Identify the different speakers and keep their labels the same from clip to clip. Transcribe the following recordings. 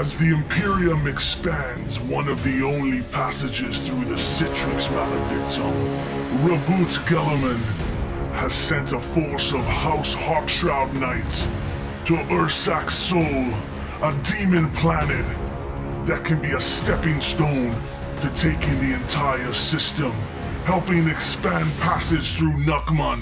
Speaker 1: As the Imperium expands one of the only passages through the Citrix Maledictum, Reboot Gellerman has sent a force of House Hawkshroud Knights to Ursak Sol, a demon planet that can be a stepping stone to taking the entire system, helping expand passage through Nukman,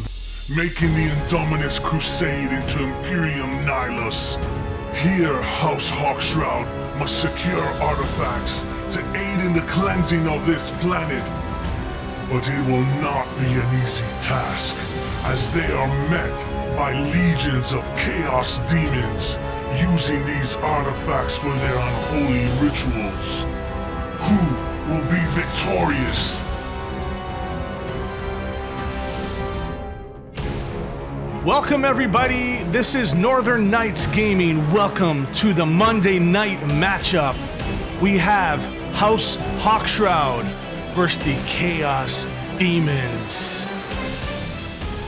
Speaker 1: making the Indominus Crusade into Imperium Nihilus. Here, House Hawkshroud must secure artifacts to aid in the cleansing of this planet. But it will not be an easy task, as they are met by legions of Chaos Demons, using these artifacts for their unholy rituals. Who will be victorious?
Speaker 2: Welcome everybody, this is Northern Knights Gaming. Welcome to the Monday night matchup. We have House Hawkshroud versus the Chaos Demons.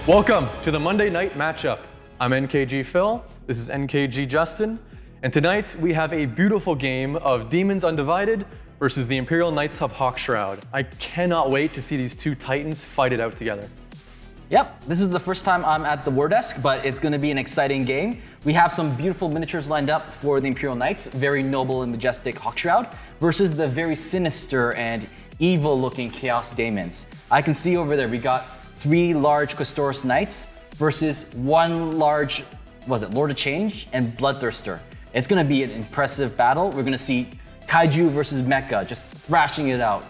Speaker 3: Welcome to the Monday night matchup. I'm NKG Phil, this is NKG Justin, and tonight we have a beautiful game of Demons Undivided versus the Imperial Knights of Hawkshroud. I cannot wait to see these two titans fight it out together.
Speaker 4: Yep, this is the first time I'm at the war desk, but it's going to be an exciting game. We have some beautiful miniatures lined up for the Imperial Knights, very noble and majestic Hawkshroud, versus the very sinister and evil-looking Chaos Daemons. I can see over there we got 3 large Questoris Knights versus 1 large, Lord of Change and Bloodthirster. It's going to be an impressive battle. We're going to see Kaiju versus Mecha, just thrashing it out.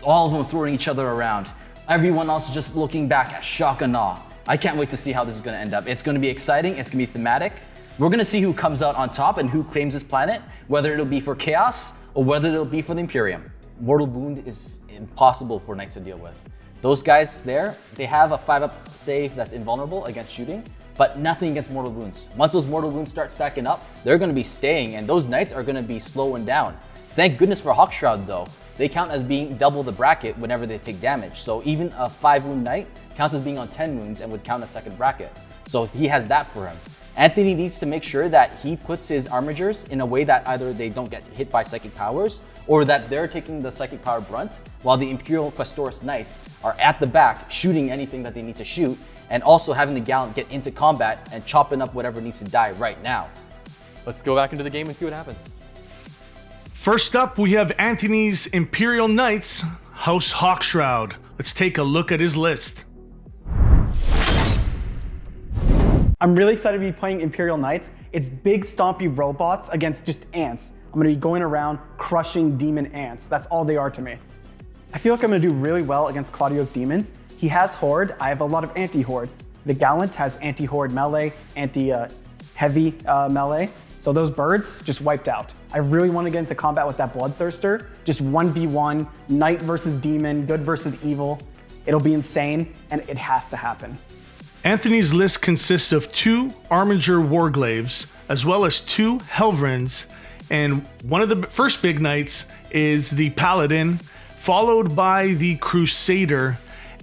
Speaker 4: All of them throwing each other around. Everyone else is just looking back at shock and awe. I can't wait to see how this is going to end up. It's going to be exciting, it's going to be thematic. We're going to see who comes out on top and who claims this planet, whether it'll be for Chaos or whether it'll be for the Imperium. Mortal Wound is impossible for Knights to deal with. Those guys there, they have a 5-up save that's invulnerable against shooting, but nothing against Mortal Wounds. Once those Mortal Wounds start stacking up, they're going to be staying, and those Knights are going to be slowing down. Thank goodness for Hawkshroud though. They count as being double the bracket whenever they take damage. So even a 5-wound knight counts as being on 10 wounds and would count a second bracket. So he has that for him. Anthony needs to make sure that he puts his armigers in a way that either they don't get hit by psychic powers or that they're taking the psychic power brunt while the Imperial Questoris Knights are at the back shooting anything that they need to shoot and also having the Gallant get into combat and chopping up whatever needs to die right now.
Speaker 3: Let's go back into the game and see what happens.
Speaker 2: First up, we have Anthony's Imperial Knights, House Hawkshroud. Let's take a look at his list.
Speaker 5: I'm really excited to be playing Imperial Knights. It's big stompy robots against just ants. I'm gonna be going around crushing demon ants. That's all they are to me. I feel like I'm gonna do really well against Claudio's demons. He has Horde, I have a lot of anti-Horde. The Gallant has anti-Horde melee, anti-heavy melee. So those birds just wiped out. I really want to get into combat with that Bloodthirster. Just 1v1, knight versus demon, good versus evil. It'll be insane, and it has to happen.
Speaker 2: Anthony's list consists of 2 Armiger Warglaves, as well as 2 Helvrins, and one of the first big knights is the Paladin, followed by the Crusader,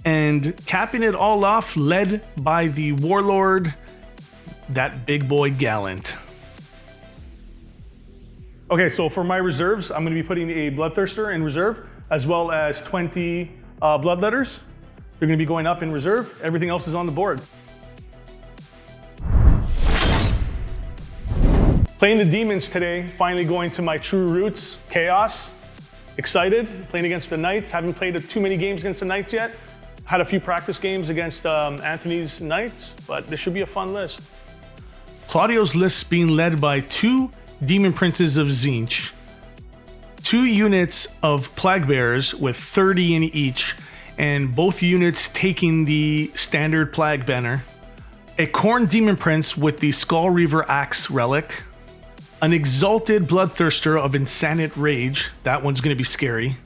Speaker 2: and capping it all off, led by the Warlord, that big boy Gallant. Okay, so for my reserves, I'm going to be putting a Bloodthirster in reserve, as well as 20 Bloodletters. They're going to be going up in reserve. Everything else is on the board. Playing the Demons today, finally going to my true roots, Chaos. Excited, playing against the Knights. Haven't played too many games against the Knights yet. Had a few practice games against Anthony's Knights, but this should be a fun list. Claudio's list being led by 2 Demon Princes of Tzeentch, 2 units of Plague Bearers with 30 in each, and both units taking the standard Plague Banner, a Khorne Demon Prince with the Skull Reaver Axe Relic, an Exalted Bloodthirster of Insanate Rage, that one's going to be scary,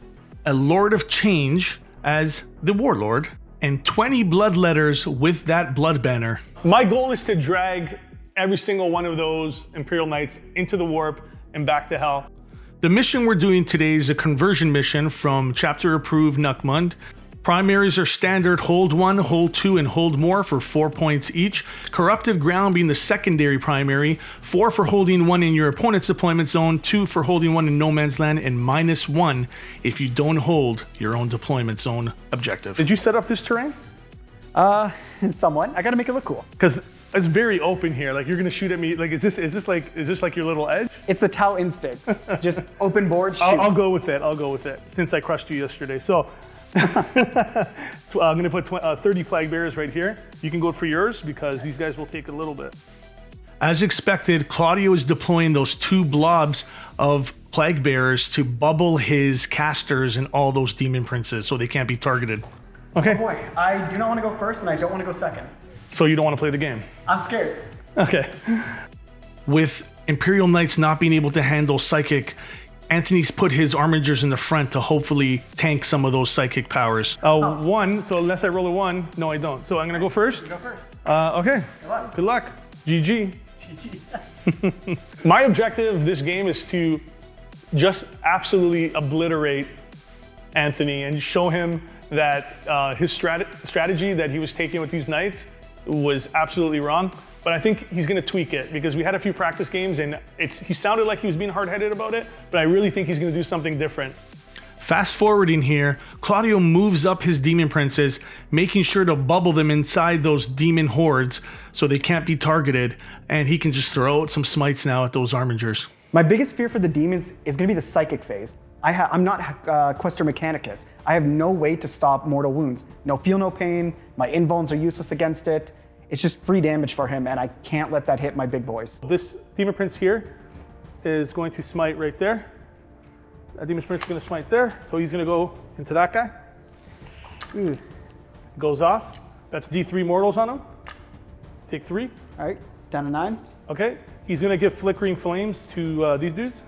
Speaker 2: a Lord of Change as the Warlord, and 20 Bloodletters with that Blood Banner. My goal is to drag every single one of those Imperial Knights into the warp and back to hell. The mission we're doing today is a conversion mission from chapter approved Nukmund Primaries are standard hold 1, hold 2, and hold more for 4 points each. Corrupted Ground being the secondary primary, 4 for holding 1 in your opponent's deployment zone, 2 for holding 1 in no man's land, and -1 if you don't hold your own deployment zone objective. Did you set up this terrain?
Speaker 5: Somewhat. I gotta make it look cool.
Speaker 2: Because it's very open here. Like, you're gonna shoot at me. Like, is this like your little edge?
Speaker 5: It's the Tau instincts. Just open board, shoot.
Speaker 2: I'll go with it. I'll go with it. Since I crushed you yesterday, so I'm gonna put 30 Plague Bearers right here. You can go for yours because these guys will take a little bit. As expected, Claudio is deploying those 2 blobs of Plague Bearers to bubble his casters and all those Demon Princes so they can't be targeted. Okay.
Speaker 5: Oh boy, I do not want to go first and I don't want to go second.
Speaker 2: So you don't want to play the game?
Speaker 5: I'm scared.
Speaker 2: Okay. With Imperial Knights not being able to handle Psychic, Anthony's put his Armigers in the front to hopefully tank some of those Psychic powers. 1, so unless I roll a 1, no I don't. So I'm gonna go first?
Speaker 5: You go first.
Speaker 2: Okay.
Speaker 5: Good luck.
Speaker 2: Good luck. GG.
Speaker 5: GG.
Speaker 2: My objective this game is to just absolutely obliterate Anthony and show him that his strategy that he was taking with these knights was absolutely wrong. But I think he's going to tweak it because we had a few practice games and he sounded like he was being hard-headed about it, but I really think he's going to do something different. Fast forwarding here, Claudio moves up his Demon Princes, making sure to bubble them inside those demon hordes so they can't be targeted, and he can just throw out some smites now at those Armigers.
Speaker 5: My biggest fear for the demons is going to be the Psychic phase. I'm not Questor Mechanicus. I have no way to stop mortal wounds. No feel, no pain. My invulns are useless against it. It's just free damage for him, and I can't let that hit my big boys.
Speaker 2: This Demon Prince here is going to smite right there. That Demon Prince is going to smite there, so he's going to go into that guy. Goes off. That's D3 mortals on him. Take 3.
Speaker 5: All right, down to 9.
Speaker 2: Okay, he's going to give Flickering Flames to these dudes.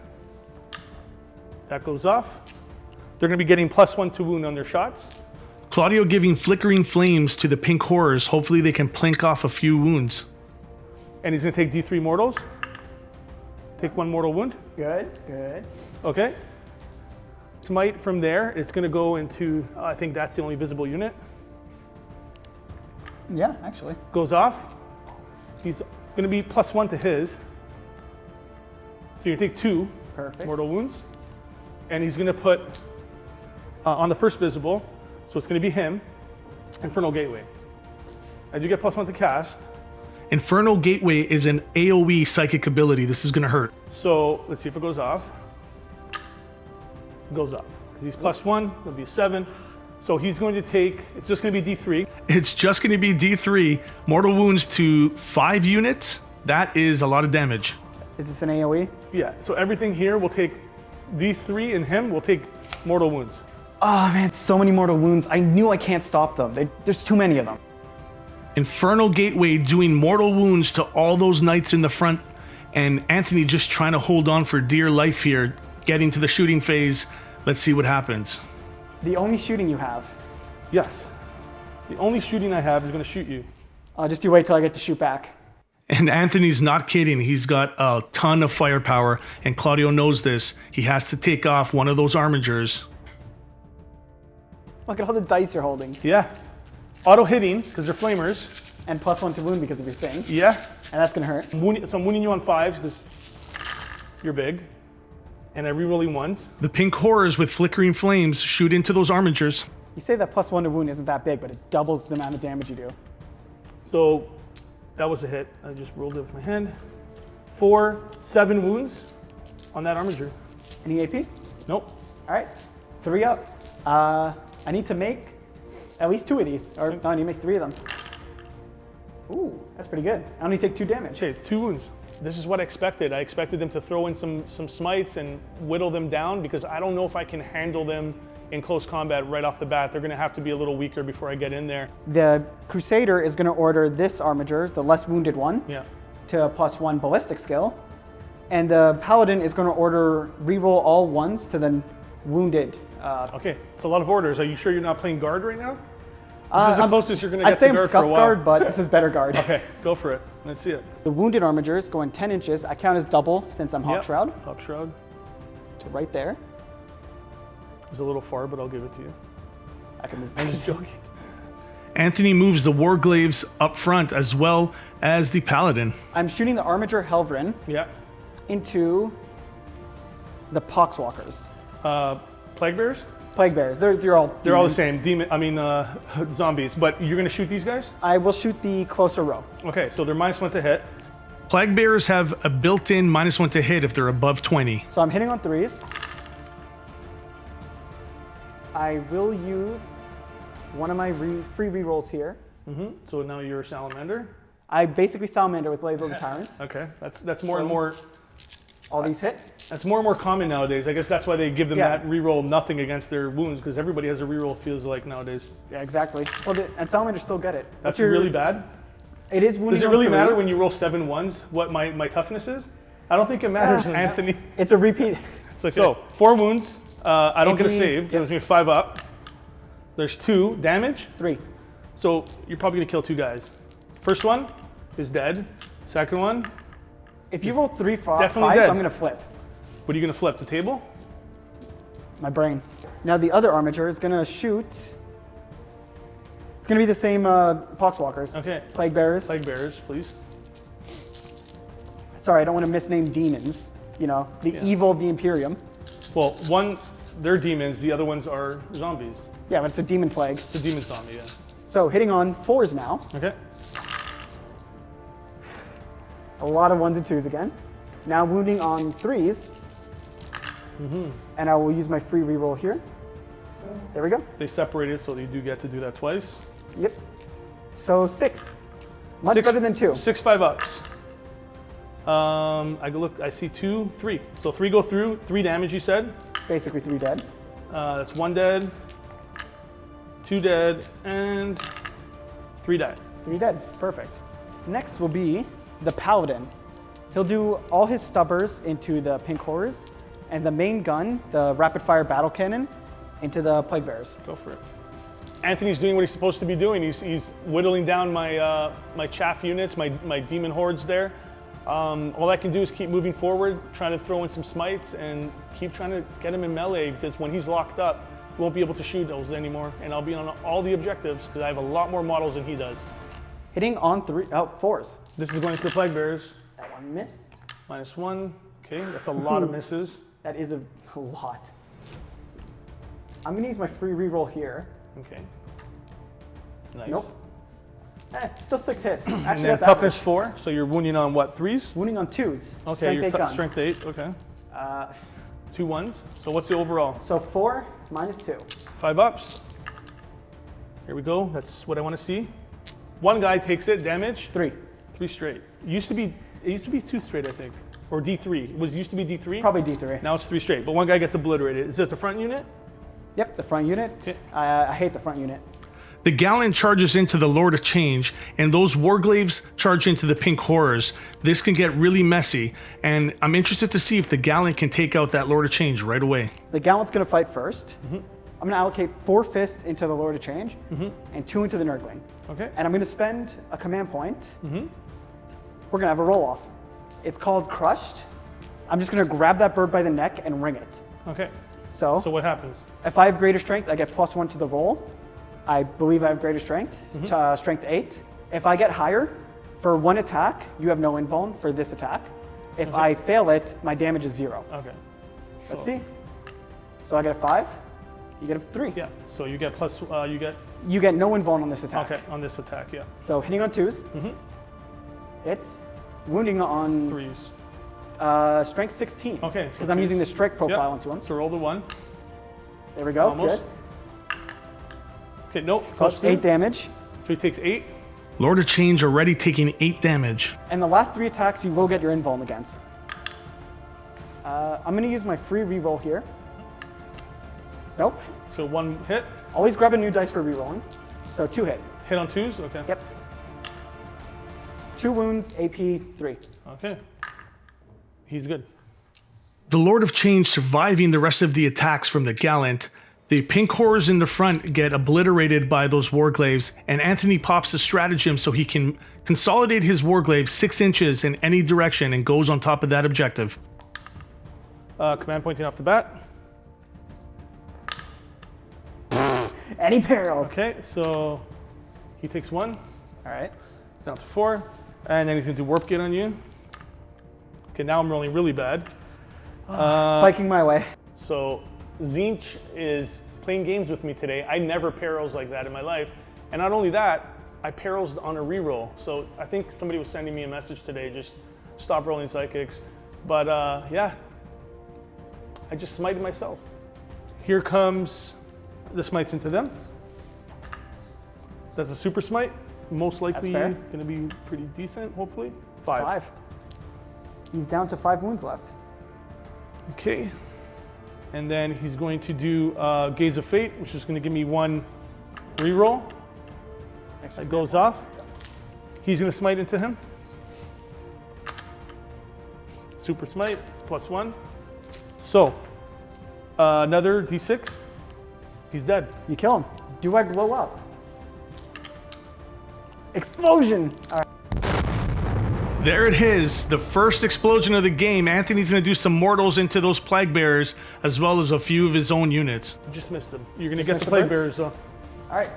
Speaker 2: That goes off. They're going to be getting +1 to wound on their shots. Claudio giving Flickering Flames to the pink horrors. Hopefully they can plink off a few wounds. And he's going to take D3 mortals. Take 1 mortal wound.
Speaker 5: Good, good.
Speaker 2: Okay. Smite from there. It's going to go into, I think that's the only visible unit.
Speaker 5: Yeah, actually.
Speaker 2: Goes off. He's going to be +1 to his. So you take 2
Speaker 5: Perfect.
Speaker 2: mortal wounds. And he's going to put on the first visible, so it's going to be him, Infernal Gateway. I do get +1 to cast. Infernal Gateway is an AoE psychic ability. This is going to hurt. So let's see if it goes off. It goes off. Because he's +1, it'll be 7. So he's going to take, it's just going to be D3. It's just going to be D3. Mortal wounds to 5 units. That is a lot of damage.
Speaker 5: Is this an AoE?
Speaker 2: Yeah, so everything here will take, these 3 and him will take mortal wounds.
Speaker 5: Oh man, so many mortal wounds. I knew I can't stop them. There's too many of them.
Speaker 2: Infernal Gateway doing mortal wounds to all those knights in the front, and Anthony just trying to hold on for dear life here, getting to the shooting phase. Let's see what happens.
Speaker 5: The only shooting you have.
Speaker 2: Yes, the only shooting I have is going to shoot you.
Speaker 5: Just you wait till I get to shoot back.
Speaker 2: And Anthony's not kidding. He's got a ton of firepower, and Claudio knows this. He has to take off one of those Armigers.
Speaker 5: Look at all the dice you're holding.
Speaker 2: Yeah. Auto hitting, because they're flamers.
Speaker 5: And +1 to wound because of your thing.
Speaker 2: Yeah.
Speaker 5: And that's gonna hurt.
Speaker 2: So I'm wounding you on 5s because you're big. And I re-rolling 1s. The pink horrors with Flickering Flames shoot into those Armigers.
Speaker 5: You say that +1 to wound isn't that big, but it doubles the amount of damage you do.
Speaker 2: So that was a hit. I just rolled it with my hand. 4, 7 wounds on that Armiger.
Speaker 5: Any AP?
Speaker 2: Nope.
Speaker 5: All right, 3 up. I need to make at least 2 of these, or no, I need to make 3 of them. Ooh, that's pretty good. I only take 2 damage.
Speaker 2: Okay, 2 wounds. This is what I expected. I expected them to throw in some smites and whittle them down because I don't know if I can handle them in close combat right off the bat. They're going to have to be a little weaker before I get in there.
Speaker 5: The Crusader is going to order this Armiger, the less wounded one, to a +1 ballistic skill. And the Paladin is going to order reroll all 1s to the wounded.
Speaker 2: Okay, it's a lot of orders. Are you sure you're not playing guard right now? This is the closest you're going to
Speaker 5: I'd
Speaker 2: get
Speaker 5: say
Speaker 2: to
Speaker 5: I'm
Speaker 2: guard
Speaker 5: scuff
Speaker 2: for a while.
Speaker 5: guard, but this is better guard.
Speaker 2: Okay, go for it. Let's see it.
Speaker 5: The wounded Armiger is going 10 inches. I count as double since I'm Hawkshroud.
Speaker 2: Hawkshroud.
Speaker 5: To right there.
Speaker 2: It's a little far, but I'll give it to you.
Speaker 5: I can move.
Speaker 2: I'm just joking. Anthony moves the Warglaves up front as well as the Paladin.
Speaker 5: I'm shooting the Armiger Helvrin
Speaker 2: Yeah.
Speaker 5: into the Poxwalkers.
Speaker 2: Plague Bears?
Speaker 5: Plague Bears. They're all
Speaker 2: They're all the
Speaker 5: demons.
Speaker 2: same. Zombies. But you're going to shoot these guys?
Speaker 5: I will shoot the closer row.
Speaker 2: Okay, so they're -1 to hit. Plague Bears have a built-in -1 to hit if they're above 20.
Speaker 5: So I'm hitting on 3s. I will use one of my free rerolls here.
Speaker 2: So now you're a Salamander.
Speaker 5: I basically Salamander with Ladle of the Tyrants.
Speaker 2: Okay, that's more and more.
Speaker 5: All these hit.
Speaker 2: That's more and more common nowadays. I guess that's why they give them
Speaker 5: Yeah.
Speaker 2: that reroll nothing against their wounds, because everybody has a reroll, feels like, nowadays.
Speaker 5: Yeah, exactly. Well, and Salamanders still get it.
Speaker 2: That's really bad.
Speaker 5: It is wounding.
Speaker 2: Does it
Speaker 5: on
Speaker 2: really matter
Speaker 5: 3s.
Speaker 2: when you roll 7 1s what my toughness is? I don't think it matters, Anthony.
Speaker 5: It's a repeat.
Speaker 2: So 4 wounds. I don't get a
Speaker 5: AP,
Speaker 2: save. Gives me 5 up. There's 2 damage.
Speaker 5: 3.
Speaker 2: So you're probably gonna kill 2 guys. First one is dead. Second one,
Speaker 5: If you roll 3
Speaker 2: definitely
Speaker 5: 5s,
Speaker 2: dead.
Speaker 5: I'm gonna flip.
Speaker 2: what are you gonna flip? The table?
Speaker 5: My brain. Now the other Armiger is gonna shoot. It's gonna be the same Poxwalkers.
Speaker 2: Okay.
Speaker 5: Plague Bearers.
Speaker 2: Plague Bears, please.
Speaker 5: Sorry, I don't want to misname demons. You know, the evil of the Imperium.
Speaker 2: Well, one, they're demons. The other ones are zombies.
Speaker 5: Yeah, but it's a demon plague.
Speaker 2: It's a demon zombie, yeah.
Speaker 5: So hitting on 4s now.
Speaker 2: Okay.
Speaker 5: A lot of 1s and 2s again. Now wounding on 3s. And I will use my free reroll here. There we go.
Speaker 2: They separated, so they do get to do that twice.
Speaker 5: Yep. So 6. Much better than 2.
Speaker 2: 6 5-ups. I see 2, 3. So 3 go through, 3 damage, you said.
Speaker 5: Basically 3 dead.
Speaker 2: That's 1 dead, 2 dead, and 3 dead.
Speaker 5: 3 dead. Perfect. Next will be the Paladin. He'll do all his stubbers into the pink horrors, and the main gun, the rapid fire battle cannon, into the plague bears.
Speaker 2: Go for it. Anthony's doing what he's supposed to be doing. He's whittling down my my chaff units, my demon hordes there. All I can do is keep moving forward, trying to throw in some smites, and keep trying to get him in melee, because when he's locked up, he won't be able to shoot those anymore, and I'll be on all the objectives, because I have a lot more models than he does.
Speaker 5: Hitting on 4s.
Speaker 2: This is going to the Plague Bears.
Speaker 5: That one missed.
Speaker 2: -1. Okay, that's a lot of misses.
Speaker 5: That is a lot. I'm gonna use my free reroll here.
Speaker 2: Okay. Nice.
Speaker 5: Nope. Still 6 hits.
Speaker 2: And
Speaker 5: Actually,
Speaker 2: then
Speaker 5: that's
Speaker 2: toughness
Speaker 5: average.
Speaker 2: 4, so you're wounding on what, 3s?
Speaker 5: Wounding on 2s.
Speaker 2: Okay,
Speaker 5: Strength
Speaker 2: you're
Speaker 5: 8 gun.
Speaker 2: strength 8, okay. 2 1s. So what's the overall?
Speaker 5: So 4 minus 2.
Speaker 2: 5 ups. Here we go, that's what I want to see. One guy takes it, damage.
Speaker 5: 3.
Speaker 2: 3 straight. It used to be 2 straight, I think. Or D3. It used to be D3?
Speaker 5: Probably D3.
Speaker 2: Now it's 3 straight, but one guy gets obliterated. Is this the front unit?
Speaker 5: Yep, the front unit.
Speaker 2: Okay.
Speaker 5: I hate the front unit.
Speaker 2: The Gallant charges into the Lord of Change, and those Warglaves charge into the Pink Horrors. This can get really messy, and I'm interested to see if the Gallant can take out that Lord of Change right away.
Speaker 5: The Gallant's gonna fight first. I'm gonna allocate 4 fists into the Lord of Change and 2 into the Nurgling.
Speaker 2: Okay.
Speaker 5: And I'm gonna spend a command point. We're gonna have a roll off. It's called Crushed. I'm just gonna grab that bird by the neck and ring it.
Speaker 2: Okay.
Speaker 5: So
Speaker 2: So what happens?
Speaker 5: if I have greater strength, I get +1 to the roll. I believe I have greater strength, strength 8. If I get higher, for 1 attack, you have no invuln for this attack. If I fail it, my damage is 0.
Speaker 2: Okay.
Speaker 5: Let's see. So I get a 5, you get a 3.
Speaker 2: Yeah. So you get plus. You get.
Speaker 5: You get no invuln on this attack.
Speaker 2: Okay. On this attack, yeah.
Speaker 5: So hitting on 2s, hits. Wounding on
Speaker 2: 3s.
Speaker 5: strength 16.
Speaker 2: Okay, so
Speaker 5: Because I'm
Speaker 2: 3s.
Speaker 5: using the strike profile
Speaker 2: Yep.
Speaker 5: onto him.
Speaker 2: So roll the 1.
Speaker 5: There we go.
Speaker 2: Almost.
Speaker 5: Good.
Speaker 2: Okay. Nope.
Speaker 5: Plus 8 damage.
Speaker 2: So he takes 8. Lord of Change already taking 8 damage.
Speaker 5: And the last 3 attacks you will get your invuln against. I'm going to use my free reroll here. Nope.
Speaker 2: So 1 hit.
Speaker 5: Always grab a new dice for rerolling. So 2 hit.
Speaker 2: Hit on 2s. Okay.
Speaker 5: Yep. 2 wounds, AP 3.
Speaker 2: Okay. He's good. The Lord of Change surviving the rest of the attacks from the Gallant. The Pink Horrors in the front get obliterated by those Warglaves, and Anthony pops a stratagem so he can consolidate his Warglaves 6 inches in any direction and goes on top of that objective. Command pointing off the bat.
Speaker 5: And he perils.
Speaker 2: Okay, so he takes 1,
Speaker 5: All right.
Speaker 2: down to 4, and then he's gonna do Warp Gate on you. Okay, now I'm rolling really bad.
Speaker 5: Spiking my way.
Speaker 2: So Zinch is playing games with me today. I never perils like that in my life. And not only that, I perils on a reroll. So I think somebody was sending me a message today, just stop rolling psychics. But yeah, I just smited myself. Here comes the smites into them. That's a super smite. Most likely
Speaker 5: fair.
Speaker 2: gonna be pretty decent, hopefully. 5.
Speaker 5: 5. He's down to 5 wounds left.
Speaker 2: Okay. And then he's going to do Gaze of Fate, which is going to give me 1 reroll. That goes off. He's going to smite into him. Super smite, it's +1. So, another d6. He's dead.
Speaker 5: You kill him. Do I glow up? Explosion! All right.
Speaker 2: There it is, the first explosion of the game. Anthony's going to do some mortals into those plague bearers, as well as a few of his own units. You just missed them. You're going to get
Speaker 5: missed
Speaker 2: the
Speaker 5: the
Speaker 2: plague
Speaker 5: bird?
Speaker 2: bearers though.
Speaker 5: All right.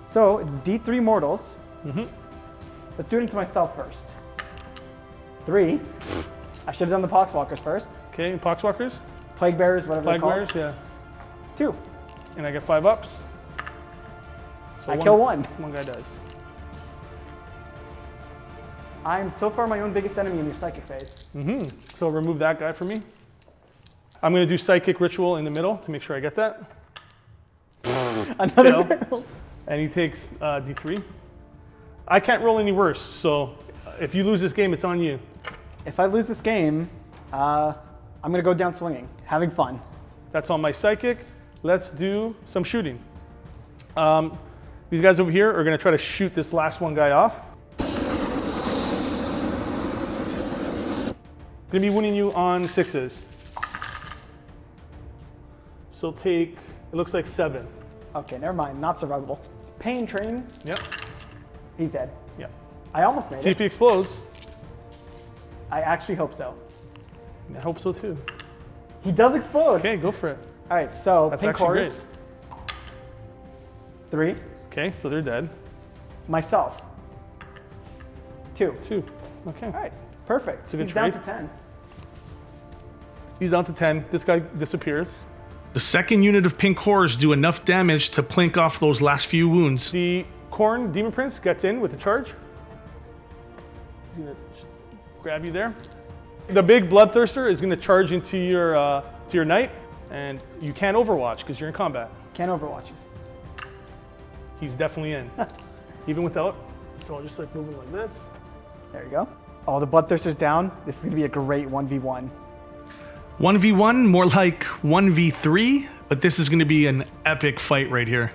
Speaker 5: So it's D3 mortals. Let's do it into myself first. 3. I should have done the Poxwalkers first.
Speaker 2: Okay, Poxwalkers,
Speaker 5: Plague bearers, whatever
Speaker 2: plague
Speaker 5: they're called.
Speaker 2: bearers, yeah.
Speaker 5: 2.
Speaker 2: And I get 5 ups. So
Speaker 5: I kill 1.
Speaker 2: One guy dies.
Speaker 5: I'm so far my own biggest enemy in your psychic phase.
Speaker 2: So remove that guy for me. I'm going to do Psychic Ritual in the middle to make sure I get that.
Speaker 5: Another
Speaker 2: Fail.
Speaker 5: barrels.
Speaker 2: And he takes D3. I can't roll any worse, so if you lose this game, it's on you.
Speaker 5: If I lose this game, I'm gonna go down swinging, having fun.
Speaker 2: That's on my Psychic. Let's do some shooting. These guys over here are going to try to shoot this last one guy off. Going to be winning you on 6s. So take, it looks like 7.
Speaker 5: Okay, never mind, not survivable. Pain train,
Speaker 2: Yep,
Speaker 5: he's dead.
Speaker 2: yep.
Speaker 5: I almost made
Speaker 2: See if
Speaker 5: it.
Speaker 2: he explodes.
Speaker 5: I actually hope so.
Speaker 2: I hope so too.
Speaker 5: He does explode.
Speaker 2: Okay, go for it.
Speaker 5: All right, so
Speaker 2: That's
Speaker 5: pink
Speaker 2: actually
Speaker 5: horse. 3.
Speaker 2: Okay, so they're dead.
Speaker 5: Myself. 2.
Speaker 2: 2. Okay.
Speaker 5: All right, perfect.
Speaker 2: a good
Speaker 5: He's down
Speaker 2: trade.
Speaker 5: to 10.
Speaker 2: He's down to 10. This guy disappears. The second unit of pink horrors do enough damage to plink off those last few wounds. The Corn Demon Prince gets in with a charge. He's gonna grab you there. The big Bloodthirster is gonna charge into your knight, and you can't overwatch because you're in combat.
Speaker 5: Can't overwatch you.
Speaker 2: He's definitely in, even without. So I'll just like move him like this.
Speaker 5: There you go. Oh, the Bloodthirster's down. This is gonna be a great 1v1.
Speaker 2: 1v1, more like 1v3, but this is going to be an epic fight right here.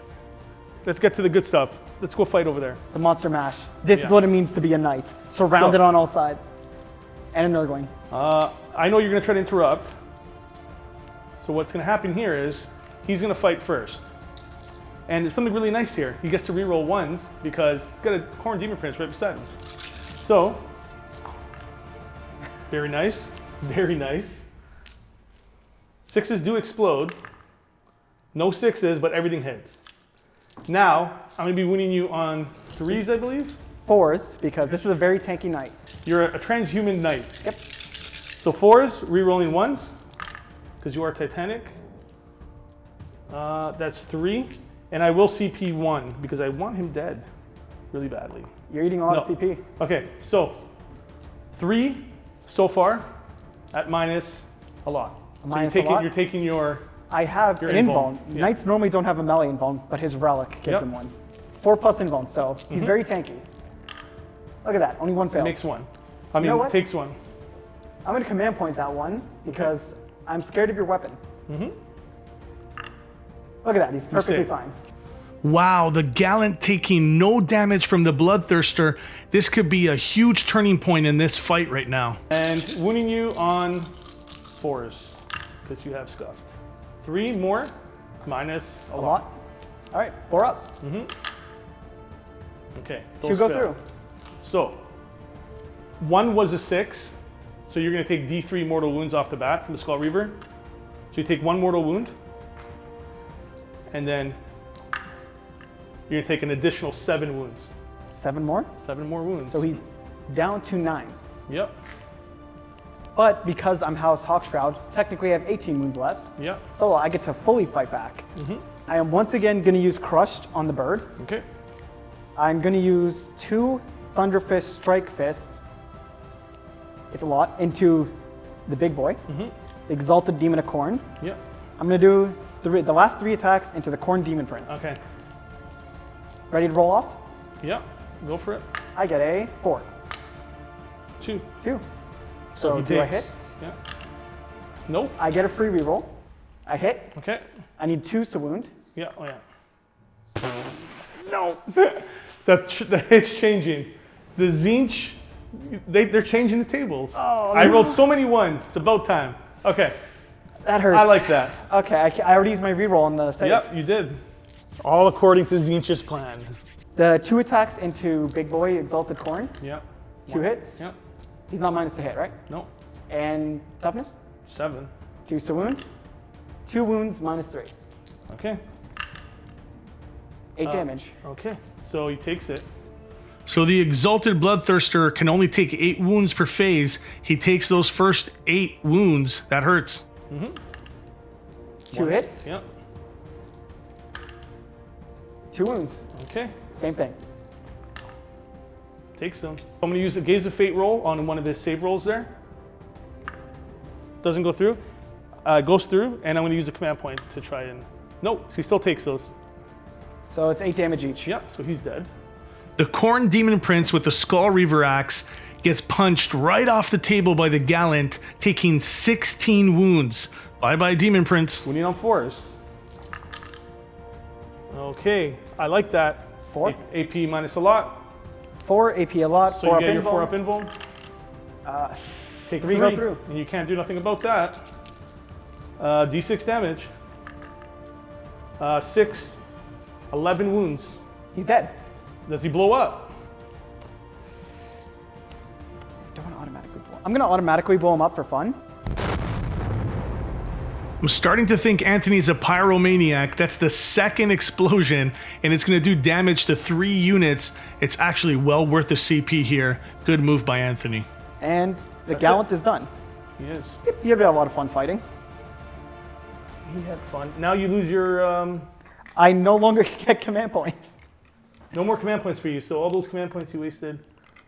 Speaker 2: Let's get to the good stuff. Let's go fight over there.
Speaker 5: The Monster Mash. This is
Speaker 2: Yeah.
Speaker 5: what it means to be a knight. Surrounded
Speaker 2: So-
Speaker 5: on all sides. And an Nurgling.
Speaker 2: I know you're going to try to interrupt. So what's going to happen here is he's going to fight first. And there's something really nice here. He gets to reroll 1s because he's got a Corn Demon Prince right beside him. So, very nice, very nice. 6s do explode. No 6s, but everything hits. Now, I'm going to be winning you on 3s, I believe.
Speaker 5: 4s, because this is a very tanky knight.
Speaker 2: You're a transhuman knight.
Speaker 5: Yep.
Speaker 2: So 4s, re-rolling 1s, because you are Titanic. That's 3. And I will CP 1, because I want him dead really badly.
Speaker 5: You're eating a lot of
Speaker 2: No.
Speaker 5: CP.
Speaker 2: Okay, so 3 so far at minus a lot. So
Speaker 5: Minus a lot?
Speaker 2: you're taking your,
Speaker 5: I have
Speaker 2: You're
Speaker 5: an
Speaker 2: invuln.
Speaker 5: invuln.
Speaker 2: Yeah.
Speaker 5: Knights normally don't have a melee invuln, but his relic gives
Speaker 2: Yep.
Speaker 5: him one. 4+ invuln, so he's very tanky. Look at that, only 1 fail.
Speaker 2: makes 1. I mean,
Speaker 5: know what?
Speaker 2: takes 1.
Speaker 5: I'm gonna command point that one because I'm scared of your weapon. Look at that, he's perfectly
Speaker 2: safe.
Speaker 5: fine.
Speaker 2: Wow, the Gallant taking no damage from the Bloodthirster. This could be a huge turning point in this fight right now. And winning you on 4s, because you have scuffed. 3 more, minus a
Speaker 5: A lot. All right, 4 up.
Speaker 2: Okay,
Speaker 5: 2
Speaker 2: those
Speaker 5: go
Speaker 2: fail.
Speaker 5: through.
Speaker 2: So, 1 was a 6, so you're going to take D3 mortal wounds off the bat from the Skull Reaver. So you take 1 mortal wound, and then you're gonna take an additional 7 wounds.
Speaker 5: 7 more.
Speaker 2: 7 more wounds.
Speaker 5: So he's down to 9.
Speaker 2: Yep.
Speaker 5: But because I'm House Hawkshroud, technically I have 18 wounds left.
Speaker 2: Yep.
Speaker 5: So I get to fully fight back. I am once again going to use Crushed on the bird.
Speaker 2: Okay.
Speaker 5: I'm going to use 2 Thunder Fist Strike Fists. It's a lot. Into the big boy. The Exalted Demon of Khorne.
Speaker 2: Yep.
Speaker 5: I'm going to do the last 3 attacks into the Khorne Demon Prince.
Speaker 2: Okay.
Speaker 5: Ready to roll off?
Speaker 2: Yep. Go for it.
Speaker 5: I get a 4.
Speaker 2: 2.
Speaker 5: 2.
Speaker 2: So
Speaker 5: So
Speaker 2: he
Speaker 5: do I
Speaker 2: takes.
Speaker 5: hit?
Speaker 2: Yeah. Nope.
Speaker 5: I get a free reroll. I hit.
Speaker 2: Okay.
Speaker 5: I need 2s to wound.
Speaker 2: Yeah. Oh yeah. No. It's changing. The Zinch, they're changing the tables.
Speaker 5: Oh,
Speaker 2: I
Speaker 5: no.
Speaker 2: rolled so many ones. It's about time. Okay.
Speaker 5: That hurts.
Speaker 2: I like that.
Speaker 5: Okay, I already used my reroll on the save.
Speaker 2: Yep, you did. All according to Zinch's plan.
Speaker 5: The 2 attacks into Big Boy Exalted Khorne.
Speaker 2: Yep.
Speaker 5: 2 hits.
Speaker 2: Yep.
Speaker 5: He's not minus to hit, right?
Speaker 2: Nope.
Speaker 5: And toughness?
Speaker 2: 7.
Speaker 5: 2s to wound. 2 wounds minus 3.
Speaker 2: Okay.
Speaker 5: 8 damage.
Speaker 2: Okay. So he takes it. So the Exalted Bloodthirster can only take 8 wounds per phase. He takes those first 8 wounds. That hurts.
Speaker 5: 2 hits.
Speaker 2: Yep.
Speaker 5: 2 wounds.
Speaker 2: Okay.
Speaker 5: Same thing.
Speaker 2: Takes them. I'm going to use a Gaze of Fate roll on one of his save rolls there. Doesn't go through. Goes through, and I'm going to use a command point to try and... Nope, so he still takes those.
Speaker 5: So it's 8 damage each.
Speaker 2: Yep, so he's dead. The Khorne Demon Prince with the Skull Reaver Axe gets punched right off the table by the Gallant, taking 16 wounds. Bye-bye, Demon Prince. Wounding on 4s. Okay, I like that.
Speaker 5: 4.
Speaker 2: AP minus a lot.
Speaker 5: 4 AP a lot.
Speaker 2: So
Speaker 5: 4
Speaker 2: you
Speaker 5: up
Speaker 2: get your
Speaker 5: invul.
Speaker 2: 4 up invul. Take
Speaker 5: 3 go through.
Speaker 2: And you can't do nothing about that. D6 damage. 6, 11 wounds.
Speaker 5: He's dead.
Speaker 2: Does he blow up?
Speaker 5: Do I want to automatically blow him? I'm going to automatically blow him up for fun.
Speaker 2: I'm starting to think Anthony's a pyromaniac. That's the second explosion, and it's going to do damage to 3 units. It's actually well worth the CP here. Good move by Anthony.
Speaker 5: And the
Speaker 2: That's
Speaker 5: Gallant
Speaker 2: it.
Speaker 5: is done.
Speaker 2: He is.
Speaker 5: You had a lot of fun fighting.
Speaker 2: He had fun. Now you lose your...
Speaker 5: I no longer get command points.
Speaker 2: no more command points for you, so all those command points you wasted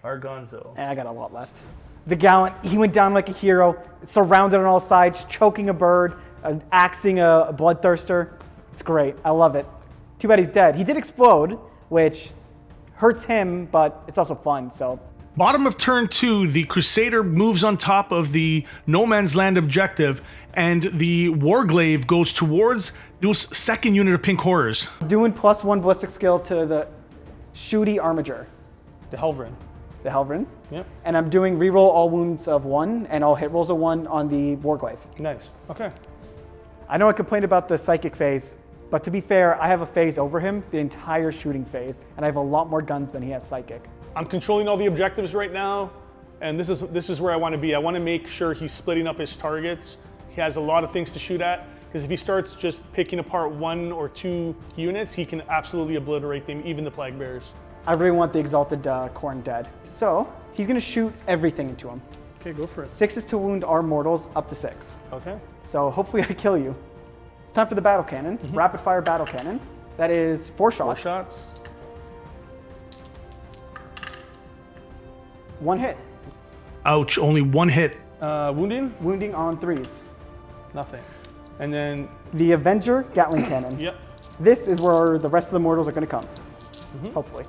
Speaker 2: are gonzo.
Speaker 5: And I got a lot left. The Gallant, he went down like a hero, surrounded on all sides, choking a bird, axing a bloodthirster. It's great. I love it. Too bad he's dead. He did explode, which hurts him, but it's also fun, so.
Speaker 2: Bottom of turn 2, the Crusader moves on top of the No Man's Land objective, and the Warglaive goes towards those second unit of Pink Horrors.
Speaker 5: Doing +1 ballistic skill to the Shooty Armiger,
Speaker 2: The Helvrin.
Speaker 5: the Helvrin.
Speaker 2: Yep.
Speaker 5: And I'm doing reroll all wounds of 1 and all hit rolls of 1 on the Warglaive.
Speaker 2: Nice. Okay.
Speaker 5: I know I complained about the psychic phase, but to be fair, I have a phase over him, the entire shooting phase, and I have a lot more guns than he has psychic.
Speaker 2: I'm controlling all the objectives right now, and this is where I want to be. I want to make sure he's splitting up his targets. He has a lot of things to shoot at, because if he starts just picking apart 1 or 2 units, he can absolutely obliterate them, even the Plague Bearers.
Speaker 5: I really want the Exalted Khorne dead. So, he's gonna shoot everything into him.
Speaker 2: Okay, go for it.
Speaker 5: 6 to wound our mortals up to 6.
Speaker 2: Okay.
Speaker 5: So hopefully I kill you. It's time for the battle cannon, rapid fire battle cannon. That is 4
Speaker 2: 4
Speaker 5: shots.
Speaker 2: shots.
Speaker 5: 1 hit.
Speaker 2: Ouch, only 1 hit. Wounding?
Speaker 5: Wounding on 3s.
Speaker 2: Nothing. And then,
Speaker 5: The Avenger Gatling cannon.
Speaker 2: yep.
Speaker 5: This is where the rest of the mortals are gonna come. Hopefully.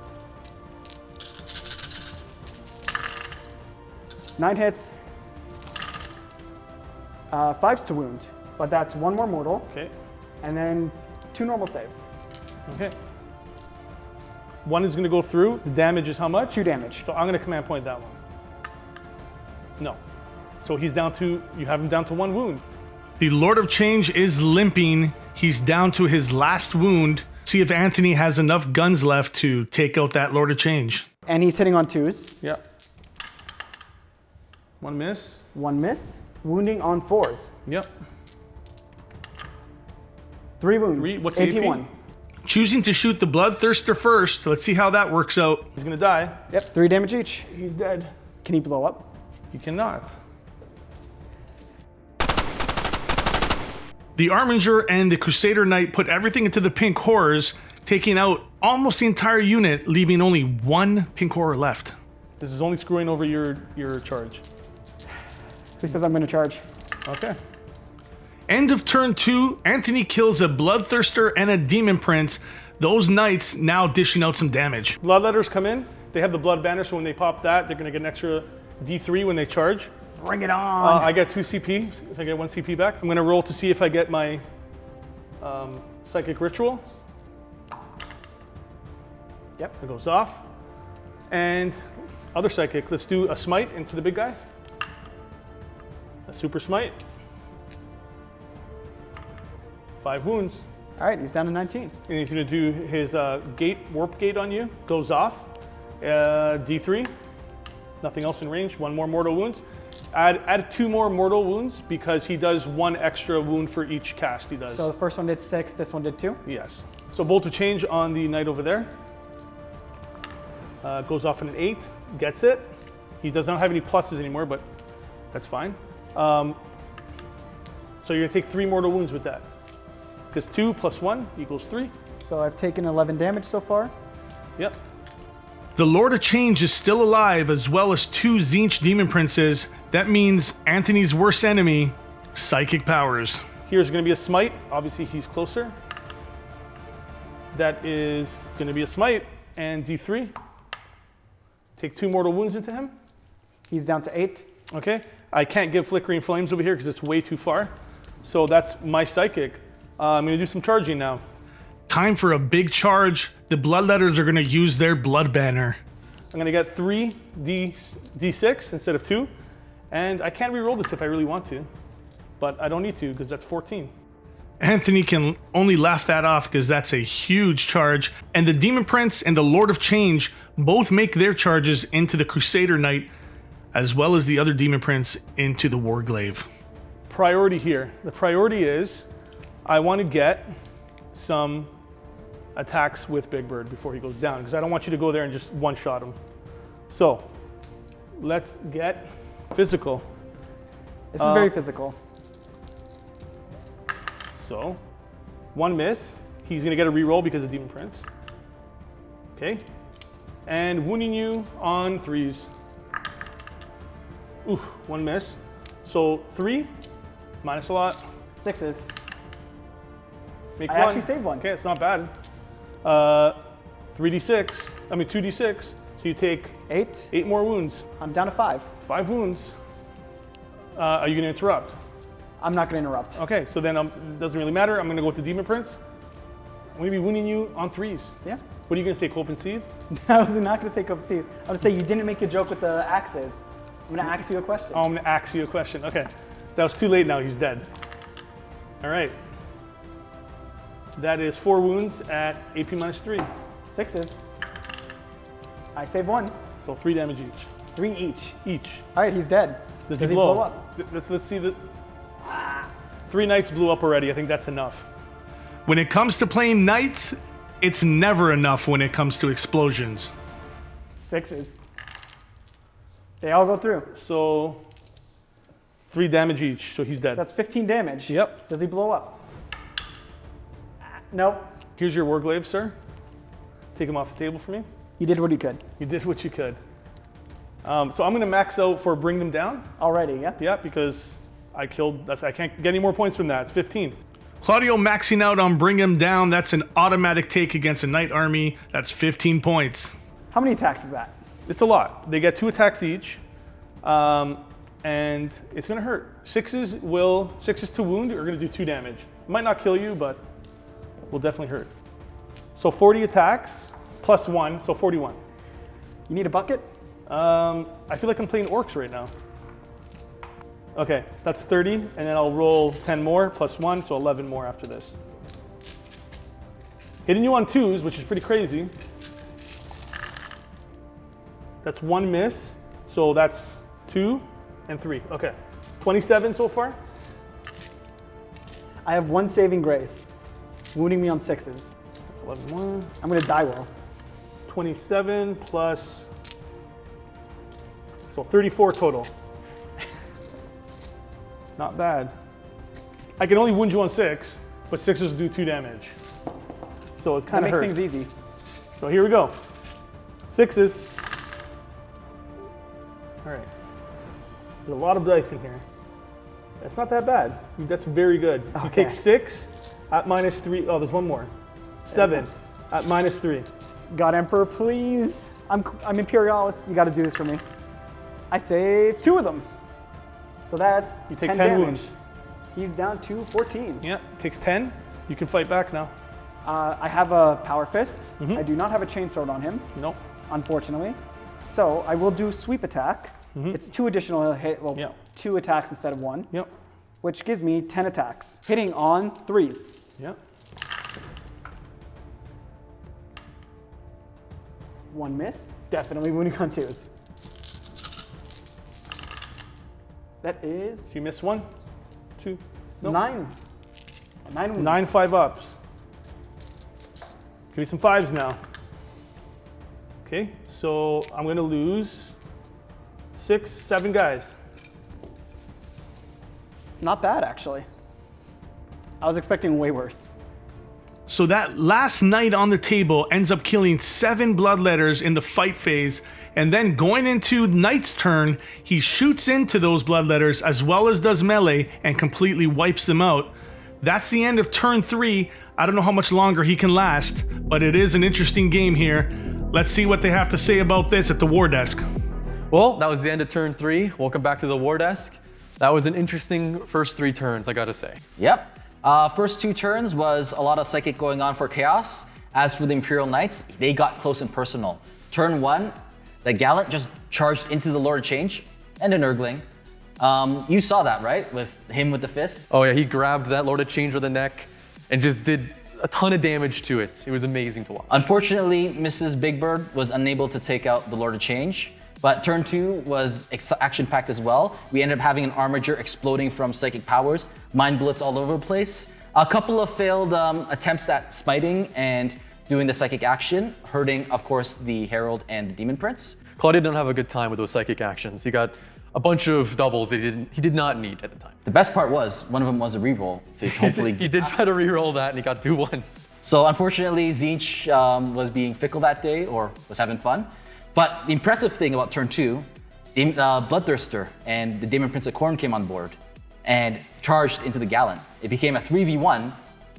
Speaker 5: 9 hits. 5s to wound, but that's 1 more mortal,
Speaker 2: Okay.
Speaker 5: and then 2 normal saves.
Speaker 2: Okay. 1 is going to go through. The damage is how much?
Speaker 5: 2 damage.
Speaker 2: So I'm going to command point that one. No. So he's down to, you have him down to 1 wound. The Lord of Change is limping. He's down to his last wound. See if Anthony has enough guns left to take out that Lord of Change.
Speaker 5: And he's hitting on 2s.
Speaker 2: Yep. 1 miss.
Speaker 5: 1 miss. Wounding on 4s.
Speaker 2: Yep.
Speaker 5: 3 wounds.
Speaker 2: 3. What's
Speaker 5: AP
Speaker 2: AP?
Speaker 5: 1.
Speaker 2: choosing to shoot the Bloodthirster first. Let's see how that works out. He's gonna die.
Speaker 5: Yep, 3 damage each.
Speaker 2: He's dead.
Speaker 5: Can he blow up?
Speaker 2: He cannot. The Arminger and the Crusader Knight put everything into the pink horrors, taking out almost the entire unit, leaving only 1 pink horror left. This is only screwing over your charge.
Speaker 5: Who says I'm going to charge?
Speaker 2: Okay. End of turn 2, Anthony kills a Bloodthirster and a Demon Prince. Those knights now dishing out some damage. Bloodletters come in. They have the blood banner, so when they pop that, they're going to get an extra D3 when they charge.
Speaker 5: Bring it on.
Speaker 2: I get 2 CP, so I get 1 CP back. I'm going to roll to see if I get my Psychic Ritual.
Speaker 5: Yep.
Speaker 2: It goes off. And other Psychic, let's do a Smite into the big guy. A Super Smite. 5 wounds.
Speaker 5: All right, he's down to 19.
Speaker 2: And he's going to do his warp gate on you. Goes off. D3. Nothing else in range. 1 more mortal wounds. Add 2 more mortal wounds because he does 1 extra wound for each cast he does.
Speaker 5: So the first one did 6, this one did 2?
Speaker 2: Yes. So Bolt of Change on the knight over there. Goes off in an 8. Gets it. He does not have any pluses anymore, but that's fine. So you're going to take 3 mortal wounds with that. Because 2 plus 1 equals 3.
Speaker 5: So I've taken 11 damage so far.
Speaker 2: Yep. The Lord of Change is still alive, as well as 2 Tzeentch Demon Princes. That means Anthony's worst enemy, Psychic Powers. Here's going to be a Smite. Obviously, he's closer. That is going to be a Smite and D3. Take 2 mortal wounds into him.
Speaker 5: He's down to 8.
Speaker 2: Okay. I can't give Flickering Flames over here because it's way too far. So that's my Psychic. I'm going to do some charging now. Time for a big charge. The Bloodletters are going to use their Blood Banner. I'm going to get 3 D6 instead of 2. And I can't re-roll this if I really want to. But I don't need to because that's 14. Anthony can only laugh that off because that's a huge charge. And the Demon Prince and the Lord of Change both make their charges into the Crusader Knight, as well as the other Demon Prince into the Warglaive. Priority here. The priority is I want to get some attacks with Big Bird before he goes down, because I don't want you to go there and just one-shot him. So let's get physical.
Speaker 5: This is very physical.
Speaker 2: So 1 miss. He's going to get a reroll because of Demon Prince. Okay. And wounding you on 3s. Ooh, 1 miss. So 3 minus a lot.
Speaker 5: 6s.
Speaker 2: Make
Speaker 5: I
Speaker 2: 1.
Speaker 5: actually saved 1.
Speaker 2: Okay, it's not bad. 3d6. I mean 2d6. So you take 8 more wounds.
Speaker 5: I'm down to 5.
Speaker 2: 5 wounds. Are you going to interrupt?
Speaker 5: I'm not going to interrupt.
Speaker 2: Okay, so then it doesn't really matter. I'm going to go with the Demon Prince. I'm going to be wounding you on 3s.
Speaker 5: Yeah.
Speaker 2: What are you going to say, Cope and Steve?
Speaker 5: I was not going to say cup of tea. I was going to say you didn't make the joke with the axes. I'm going to ask you a question.
Speaker 2: Oh, I'm going to ask you a question. Okay. That was too late now. He's dead. All right. That is 4 wounds at AP minus 3.
Speaker 5: 6s. I save 1.
Speaker 2: So 3 damage each.
Speaker 5: 3 each.
Speaker 2: Each.
Speaker 5: All right, he's dead.
Speaker 2: Does
Speaker 5: he
Speaker 2: he
Speaker 5: blow up?
Speaker 2: Let's see the... 3 knights blew up already. I think that's enough. When it comes to playing knights, it's never enough when it comes to explosions.
Speaker 5: 6s. They all go through.
Speaker 2: So 3 damage each. So he's dead.
Speaker 5: That's 15 damage.
Speaker 2: Yep.
Speaker 5: Does he blow up? Nope.
Speaker 2: Here's your Warglaive, sir. Take him off the table for me.
Speaker 5: You did what you could.
Speaker 2: You did what you could. So I'm going to max out for bring them down.
Speaker 5: Already, yeah?
Speaker 2: Yeah, because I can't get any more points from that. It's 15. Claudio maxing out on bring him down. That's an automatic take against a knight army. That's 15 points.
Speaker 5: How many attacks is that?
Speaker 2: It's a lot. They get 2 attacks each. And it's going to hurt. 6s to wound are going to do 2 damage. It might not kill you, but will definitely hurt. So 40 attacks plus 1, so 41.
Speaker 5: You need a bucket?
Speaker 2: I feel like I'm playing orcs right now. Okay, that's 30, and then I'll roll 10 more plus 1, so 11 more after this. Hitting you on 2s, which is pretty crazy. That's 1 miss, so that's 2 and 3. Okay, 27 so far.
Speaker 5: I have 1 saving grace, wounding me on 6s.
Speaker 2: That's 11 more.
Speaker 5: I'm gonna die well.
Speaker 2: 27 plus, so 34 total. Not bad. I can only wound you on 6, but 6s do 2 damage. So it
Speaker 5: That
Speaker 2: kind of
Speaker 5: makes
Speaker 2: hurts.
Speaker 5: things easy.
Speaker 2: So here we go. 6s. All right. There's a lot of dice in here. That's not that bad. That's very good. You
Speaker 5: Okay.
Speaker 2: take 6 at -3. Oh, there's one more. 7 at -3.
Speaker 5: God Emperor, please. I'm Imperialis. You got to do this for me. I saved 2 of them. So that's
Speaker 2: You take
Speaker 5: 10
Speaker 2: 10
Speaker 5: damage.
Speaker 2: wounds.
Speaker 5: He's down to 14.
Speaker 2: Yeah, takes 10. You can fight back now.
Speaker 5: I have a Power Fist.
Speaker 2: Mm-hmm.
Speaker 5: I do not have a Chainsword on him,
Speaker 2: Nope.
Speaker 5: unfortunately. So I will do Sweep Attack. It's 2 additional hit, well,
Speaker 2: Mm-hmm. Yeah.
Speaker 5: 2 attacks instead of 1,
Speaker 2: Yep.
Speaker 5: which gives me 10 attacks, hitting on 3s.
Speaker 2: Yep.
Speaker 5: 1 miss, definitely wounding on 2s. That is
Speaker 2: You miss 1, 2, nope.
Speaker 5: 9. 9 wounds.
Speaker 2: 9 5-ups. Give me some 5s now. Okay, so I'm gonna lose 6, 7 guys.
Speaker 5: Not bad, actually. I was expecting way worse.
Speaker 2: So that last knight on the table ends up killing 7 bloodletters in the fight phase, and then going into knight's turn, he shoots into those bloodletters as well as does melee and completely wipes them out. That's the end of turn 3. I don't know how much longer he can last, but it is an interesting game here. Let's see what they have to say about this at the war desk.
Speaker 3: Well, that was the end of turn 3. Welcome back to the war desk. That was an interesting first 3 turns, I gotta say.
Speaker 4: Yep. First 2 turns was a lot of psychic going on for Chaos. As for the Imperial Knights, they got close and personal. Turn 1, the Gallant just charged into the Lord of Change and an Nurgling. You saw that, right? With him with the fist.
Speaker 3: Oh yeah, he grabbed that Lord of Change with the neck and just did a ton of damage to it. It was amazing to watch.
Speaker 4: Unfortunately, Mrs. Big Bird was unable to take out the Lord of Change, but turn 2 was action-packed as well. We ended up having an Armiger exploding from psychic powers, mind bullets all over the place. A couple of failed attempts at smiting and doing the psychic action, hurting, of course, the Herald and the Demon Prince.
Speaker 3: Claudia didn't have a good time with those psychic actions. He got a bunch of doubles that he did not need at the time.
Speaker 4: The best part was, one of them was a reroll to hopefully...
Speaker 3: He did try to reroll that and he got 2 ones.
Speaker 4: So unfortunately, Tzeentch was being fickle that day, or was having fun. But the impressive thing about turn 2, Bloodthirster and the Demon Prince of Khorne came on board and charged into the Gallant. It became a 3v1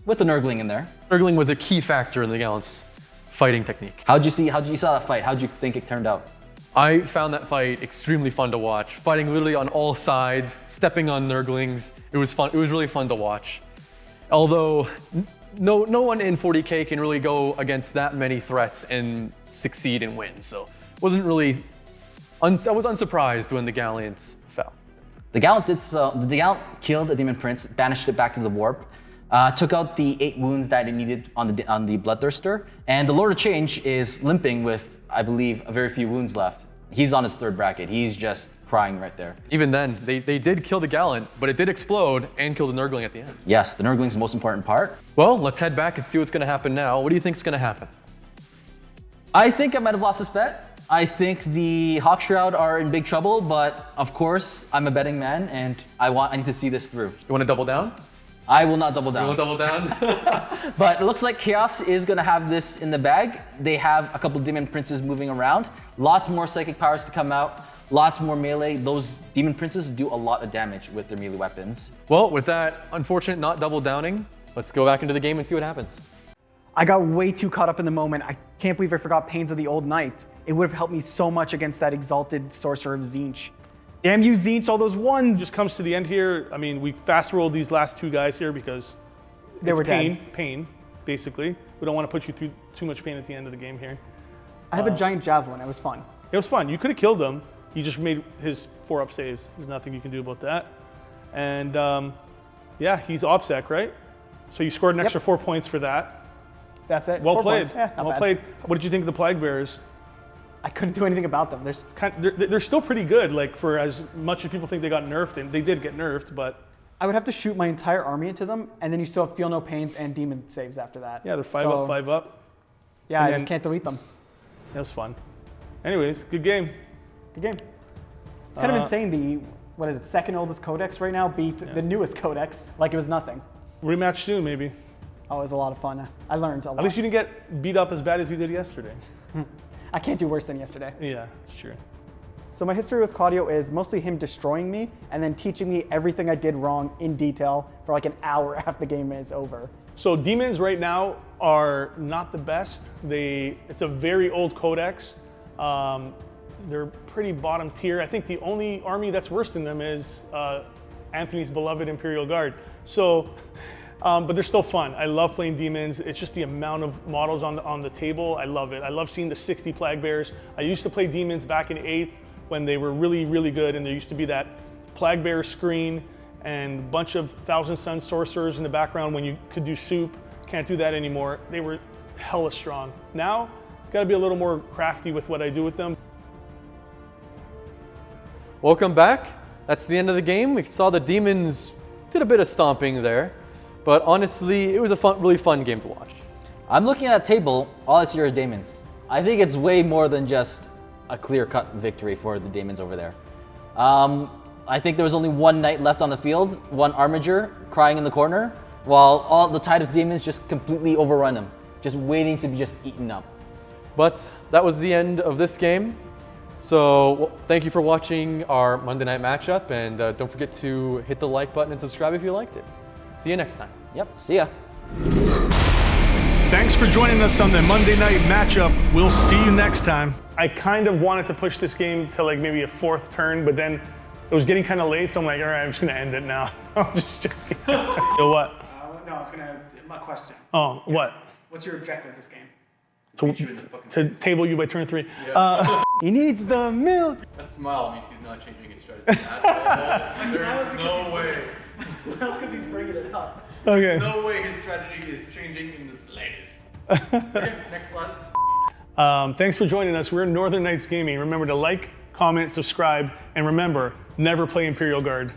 Speaker 4: with the Nurgling in there.
Speaker 3: Nurgling was a key factor in the Gallant's fighting technique.
Speaker 4: How'd you see that fight? How'd you think it turned out?
Speaker 3: I found that fight extremely fun to watch. Fighting literally on all sides, stepping on Nurglings. It was fun. It was really fun to watch. Although no one in 40k can really go against that many threats and succeed and win. So it wasn't really. I was unsurprised when the Galleons fell.
Speaker 4: The Gallant did so. The Gallant killed the Demon Prince, banished it back to the warp, took out the 8 wounds that it needed on the Bloodthirster, and the Lord of Change is limping with, I believe, a very few wounds left. He's on his 3rd bracket. He's just crying right there.
Speaker 3: Even then, they did kill the Gallant, but it did explode and kill the Nurgling at the end.
Speaker 4: Yes, the Nurgling's the most important part.
Speaker 3: Well, let's head back and see what's going to happen now. What do you think is going to happen?
Speaker 4: I think I might have lost this bet. I think the Hawkshroud are in big trouble, but of course, I'm a betting man and I need to see this through.
Speaker 3: You want to double down?
Speaker 4: I will not double down.
Speaker 3: You want to double down?
Speaker 4: But it looks like Chaos is going to have this in the bag. They have a couple Demon Princes moving around. Lots more psychic powers to come out. Lots more melee. Those Demon Princes do a lot of damage with their melee weapons.
Speaker 3: Well, with that unfortunate not double downing, let's go back into the game and see what happens.
Speaker 5: I got way too caught up in the moment. I can't believe I forgot Pains of the Old Knight. It would have helped me so much against that exalted sorcerer of Tzeentch. Damn you, Tzeentch, all those ones.
Speaker 2: Just comes to the end here. I mean, we fast rolled these last 2 guys here because
Speaker 5: They were
Speaker 2: pain,
Speaker 5: dead.
Speaker 2: pain, basically. We don't want to put you through too much pain at the end of the game here.
Speaker 5: I have a giant javelin. It was fun.
Speaker 2: It was fun. You could have killed him. He just made his 4-up saves. There's nothing you can do about that. And yeah, he's OPSEC, right? So you scored an extra 4 points for that.
Speaker 5: That's it.
Speaker 2: Well
Speaker 5: 4
Speaker 2: played.
Speaker 5: points. Yeah, not
Speaker 2: Well
Speaker 5: bad.
Speaker 2: played. What did you think of the Plague Bearers?
Speaker 5: I couldn't do anything about them.
Speaker 2: They're still pretty good, like for as much as people think they got nerfed, and they did get nerfed, but
Speaker 5: I would have to shoot my entire army into them, and then you still have feel no pains and demon saves after that.
Speaker 2: Yeah, they're 5 up, 5 up.
Speaker 5: Yeah,
Speaker 2: And
Speaker 5: I
Speaker 2: then-
Speaker 5: just can't delete them.
Speaker 2: That was fun. Anyways, good game.
Speaker 5: Good game. It's kind of insane. The what is it? Second oldest codex right now beat the newest codex like it was nothing.
Speaker 2: Rematch soon, maybe.
Speaker 5: Oh, it was a lot of fun. I learned a lot.
Speaker 2: At least you didn't get beat up as bad as you did yesterday.
Speaker 5: I can't do worse than yesterday.
Speaker 2: Yeah, it's true.
Speaker 5: So my history with Claudio is mostly him destroying me and then teaching me everything I did wrong in detail for like an hour after the game is over.
Speaker 2: So demons right now are not the best. It's a very old codex. They're pretty bottom tier. I think the only army that's worse than them is Anthony's beloved Imperial Guard. So, but they're still fun. I love playing demons. It's just the amount of models on the table. I love it. I love seeing the 60 Plague Bearers. I used to play demons back in 8th when they were really, really good, and there used to be that Plague Bearer screen and a bunch of Thousand Sun sorcerers in the background when you could do soup. Can't do that anymore. They were hella strong. Now, gotta be a little more crafty with what I do with them.
Speaker 3: Welcome back. That's the end of the game. We saw the demons did a bit of stomping there, but honestly, it was a really fun game to watch.
Speaker 4: I'm looking at that table, all I see are Daemons. I think it's way more than just a clear-cut victory for the Daemons over there. I think there was only one knight left on the field, one armiger crying in the corner, while all the tide of demons just completely overrun him, just waiting to be just eaten up.
Speaker 3: But that was the end of this game. So thank you for watching our Monday night matchup, and don't forget to hit the like button and subscribe if you liked it. See you next time.
Speaker 4: Yep, see ya.
Speaker 2: Thanks for joining us on the Monday night matchup. We'll see you next time. I kind of wanted to push this game to like maybe a 4th turn, but then it was getting kind of late, so I'm like, all right, I'm just gonna end it now. I'm just joking. Yo, what?
Speaker 5: No, it's a question.
Speaker 2: Oh, what?
Speaker 5: What's your objective this game?
Speaker 2: To table you by turn 3.
Speaker 5: He needs the milk.
Speaker 3: That smile means he's not changing his strategy at all. There's no way.
Speaker 5: That's because he's bringing it up.
Speaker 2: Okay.
Speaker 3: No way his strategy is changing in the slightest. Okay, next slide.
Speaker 2: Thanks for joining us. We're Northern Knights Gaming. Remember to like, comment, subscribe, and remember, never play Imperial Guard.